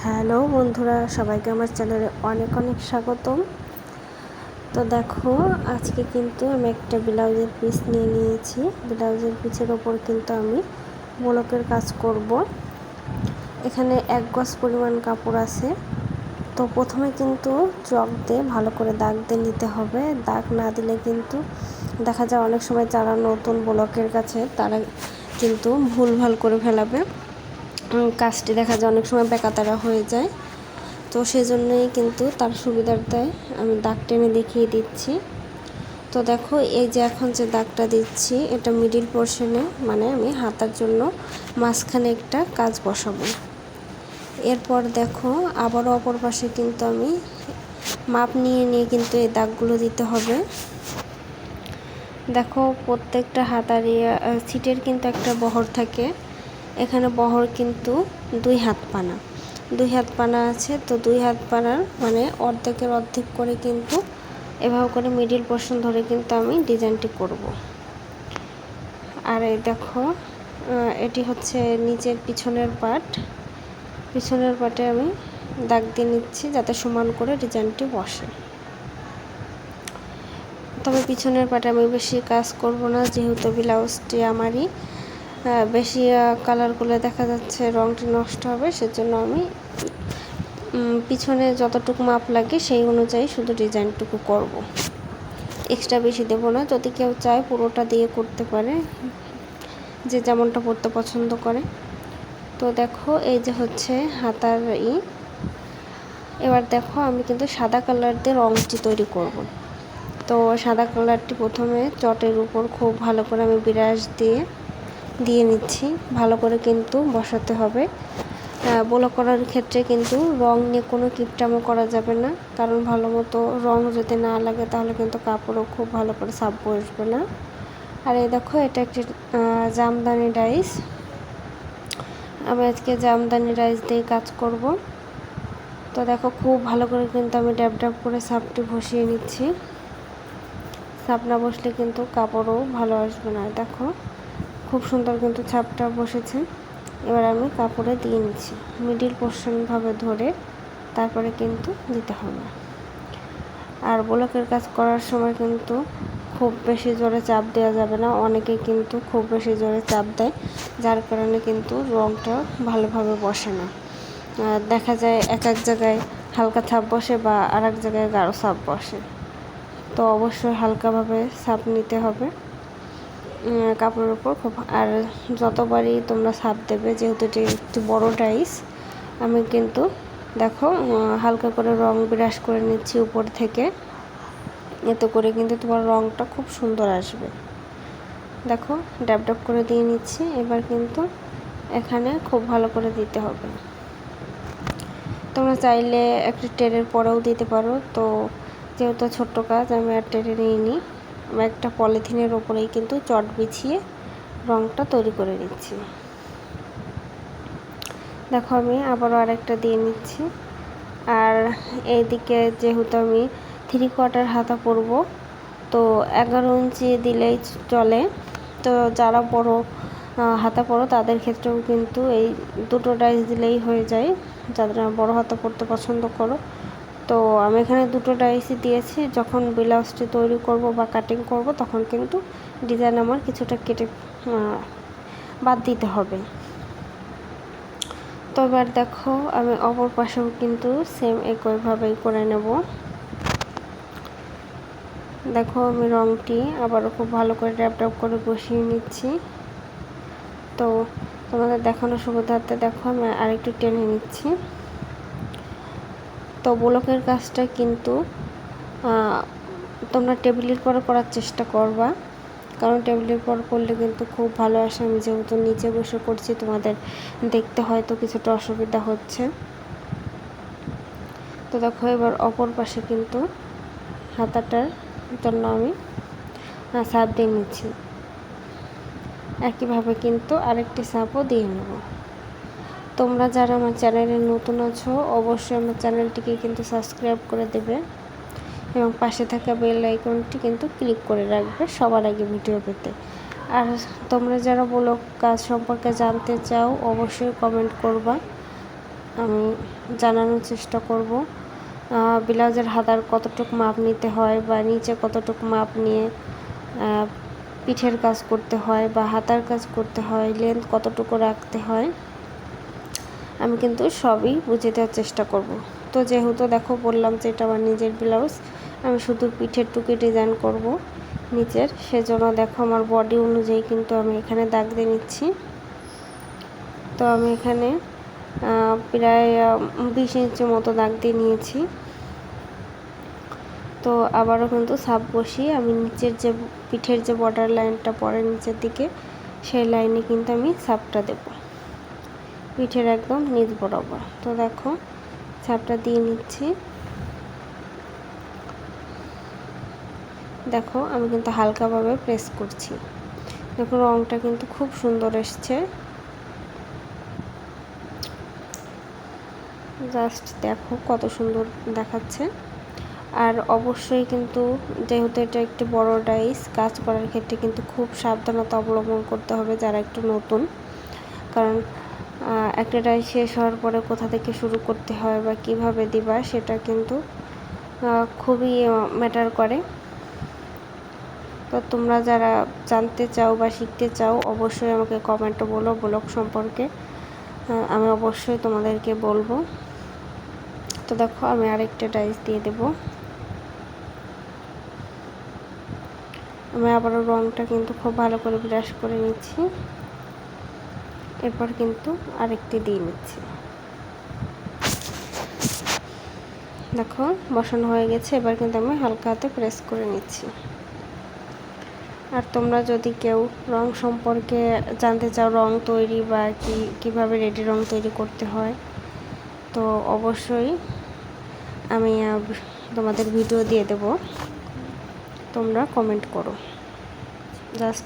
Hello বন্ধুরা, সবাইকে আমার চ্যানেলে অনেক অনেক স্বাগতম। তো দেখো, আজকে কিন্তু আমি একটা ব্লাউজের পিস নিয়ে নিয়েছি। ব্লাউজের পিসের ওপর কিন্তু আমি ব্লকের কাজ করব। এখানে 1 গজ পরিমাণ কাপড় আছে। তো প্রথমে কিন্তু চক দিয়ে ভালো করে দাগ দিয়ে নিতে হবে। দাগ না দিলে কিন্তু দেখা যায় অনেক সময় যারা নতুন ব্লকের কাছে তারা কিন্তু ভুলভাল করে ফেলাবে, কাজটি দেখা যায় অনেক সময় বেকাতারা হয়ে যায়। তো সেজন্যই কিন্তু তার সুবিধার্থে আমি দাগ টেনে দেখিয়ে দিচ্ছি। তো দেখো, এই যে এখন যে দাগটা দিচ্ছি এটা মিডিল পোর্শনে, মানে আমি হাতার জন্য মাঝখানে একটা কাজ বসাবো। এরপর দেখো, আবারও অপর পাশে কিন্তু আমি মাপ নিয়ে নিয়ে কিন্তু এই দাগগুলো দিতে হবে। দেখো, প্রত্যেকটা হাতার সিটের কিন্তু একটা বহর থাকে। এখানে বহর কিন্তু 2 হাত পানা আছে। তো 2 হাত পানার মানে অর্ধেকের অর্ধেক করে কিন্তু এভাবে করে মিডিল পোর্শন ধরে কিন্তু আমি ডিজাইনটি করব। আর এই দেখো, এটি হচ্ছে নিচের পিছনের পার্টে আমি দাগ দিয়ে নিচ্ছি যাতে সমান করে ডিজাইনটি বসে। তবে পিছনের পার্টে আমি বেশি কাজ করব না, যেহেতু ব্লাউজটি আমারই। বেশি কালার করলে দেখা যাচ্ছে রংটি নষ্ট হবে, সেজন্য আমি পিছনে যতটুকু মাপ লাগে সেই অনুযায়ী শুধু ডিজাইনটুকু করব। এক্সট্রা বেশি দেব না। যদি কেউ চায় পুরোটা দিয়ে করতে পারে, যে যেমনটা পরতে পছন্দ করে। তো দেখো, এই যে হচ্ছে হাতার এবার দেখো, আমি কিন্তু সাদা কালার দিয়ে রংটি তৈরি করব। তো সাদা কালারটি প্রথমে চটের উপর খুব ভালো করে আমি বিরাশ দিয়ে নিচ্ছি। ভালো করে কিন্তু বসাতে হবে। ব্লক করার ক্ষেত্রে কিন্তু রং নিয়ে কোনো কিপটামো করা যাবে না, কারণ ভালো মতো রং যদি না লাগে তাহলে কিন্তু কাপড়ও খুব ভালো করে ছাপ বসবে না। আর এই দেখো, এটা একটি জামদানি ডাইস। আমি আজকে জামদানি ডাইস দিয়ে কাজ করব। তো দেখো, খুব ভালো করে কিন্তু আমি ড্যাব ড্যাব করে ছাপটি বসিয়ে নিচ্ছি। ছাপ না বসলে কিন্তু কাপড়ও ভালো আসবে না। দেখো, খুব সুন্দর কিন্তু ছাপটা বসেছে। এবার আমি কাপড়ে দিয়ে নিচ্ছি, মিডিল পোর্শনভাবে ধরে তারপরে কিন্তু দিতে হবে। আর ব্লকের কাজ করার সময় কিন্তু খুব বেশি জোরে চাপ দেওয়া যাবে না। অনেকেই কিন্তু খুব বেশি জোরে চাপ দেয়, যার কারণে কিন্তু রংটা ভালোভাবে বসে না। দেখা যায় এক এক জায়গায় হালকা ছাপ বসে বা আর এক জায়গায় গাঢ় ছাপ বসে। তো অবশ্যই হালকাভাবে ছাপ নিতে হবে কাপড়ের উপর। আর যতবারই তোমরা ছাপ দেবে, যেহেতু এটি একটি বড় ডাইস, আমি কিন্তু দেখো হালকা করে রং বিরাস করে নিচ্ছি উপর থেকে। এতে করে কিন্তু তোমার রংটা খুব সুন্দর আসবে। দেখো, ড্যাব ড্যাব করে দিয়ে নিচ্ছি। এবার কিন্তু এখানে খুব ভালো করে দিতে হবে। তোমরা চাইলে একটা টেরের পরেও দিতে পারো। তো যেহেতু ছোট্ট কাজ, আমি আর টেরে নিইনি। আমি একটা পলিথিনের ওপরেই কিন্তু চট বিছিয়ে রংটা তৈরি করে নিচ্ছি। দেখো, আমি আবারও আরেকটা দিয়ে নিচ্ছি। আর এইদিকে যেহেতু আমি 3/4 হাতা পরবো, তো 11 ইঞ্চি দিলেই চলে। তো যারা বড় হাতা পরো তাদের ক্ষেত্রেও কিন্তু এই দুটো ডাইস দিলেই হয়ে যায়, যারা বড় হাতা পরতে পছন্দ করো। তো আমি এখানে দুটো ডাইসই দিয়েছি। যখন ব্লাউজটি তৈরি করব বা কাটিং করব, তখন কিন্তু ডিজাইন আমার কিছুটা কেটে বাদ দিতে হবে। তো এবার দেখো, আমি অপর পাশেও কিন্তু সেম একইভাবেই করে নেব। দেখো, আমি রংটি আবারও খুব ভালো করে ড্যাব ড্যাব করে বসিয়ে নিচ্ছি। তো তোমাদের দেখানোর সুবিধার্থে দেখো, আমি আরেকটু টেনে নিচ্ছি। তো ব্লকের কাজটা কিন্তু তোমরা টেবিলের পরে করার চেষ্টা করবা, কারণ টেবিলের পর করলে কিন্তু খুব ভালো আসে। আমি যেহেতু নিচে বসে করছি, তোমাদের দেখতে হয়তো কিছুটা অসুবিধা হচ্ছে। তো দেখো, এবার অপর পাশে কিন্তু হাতাটার জন্য আমি ছাপ দিয়ে নিচ্ছি। একইভাবে কিন্তু আরেকটি ছাপও দিয়ে নেব। তোমরা যারা আমার চ্যানেলে নতুন আছো, অবশ্যই আমার চ্যানেলটিকে কিন্তু সাবস্ক্রাইব করে দেবে এবং পাশে থাকা বেল আইকনটি কিন্তু ক্লিক করে রাখবে সবার আগে ভিডিও পেতে। আর তোমরা যারা ব্লক কাজ সম্পর্কে জানতে চাও, অবশ্যই কমেন্ট করবা। আমি জানানোর চেষ্টা করব। ব্লাউজের হাতার কতটুকু মাপ নিতে হয় বা নিচে কতটুকু মাপ নিয়ে পিঠের কাজ করতে হয় বা হাতার কাজ করতে হয়, লেন্থ কতটুকু রাখতে হয়, আমি কিন্তু সবই বুঝিয়ে দেওয়ার চেষ্টা করব। তো যেহেতু দেখো বললাম যে এটা আমার নিজের ব্লাউজ, আমি শুধু পিঠের টুকি ডিজাইন করব নিচের, সেজন্য দেখো আমার বডি অনুযায়ী কিন্তু আমি এখানে দাগ দিয়ে নিচ্ছি। তো আমি এখানে প্রায় 20 ইঞ্চি মতো দাগ দিয়ে নিয়েছি। তো আবারও কিন্তু ছাপ বসিয়ে আমি নিচের যে পিঠের যে বর্ডার লাইনটা পড়ে নিচের দিকে, সেই লাইনে কিন্তু আমি ছাপটা দেব পিঠের একদম নিচ বরাবর। তো দেখো ছাপটা দিয়ে নিচ্ছি। দেখো আমি কিন্তু হালকাভাবে প্রেস করছি। দেখো রংটা কিন্তু খুব সুন্দর এসছে। জাস্ট দেখো কত সুন্দর দেখাচ্ছে। আর অবশ্যই কিন্তু যেহেতু এটা একটি বড় ডাইস, কাজ করার ক্ষেত্রে কিন্তু খুব সাবধানতা অবলম্বন করতে হবে যারা একটু নতুন। কারণ একটা ডাইস শেষ হওয়ার পরে কোথা থেকে শুরু করতে হয় বা কিভাবে দিবা, সেটা কিন্তু খুবই ম্যাটার করে। তো তোমরা যারা জানতে চাও বা শিখতে চাও অবশ্যই আমাকে কমেন্টে বলো ব্লগ সম্পর্কে, আমি অবশ্যই তোমাদেরকে বলবো। তো দেখো আমি আরেকটা ডাইস দিয়ে দেব। আমি আবারও রংটা কিন্তু খুব ভালো করে ব্রাশ করে নিচ্ছি। এরপর কিন্তু আরেকটি দিয়ে নিচ্ছি। দেখো বসানো হয়ে গেছে। এবার কিন্তু আমি হালকা হাতে প্রেস করে নিচ্ছি। আর তোমরা যদি কেউ রং সম্পর্কে জানতে চাও, রং তৈরি বা কীভাবে রেডি রং তৈরি করতে হয়, তো অবশ্যই আমি তোমাদের ভিডিও দিয়ে দেব, তোমরা কমেন্ট করো। জাস্ট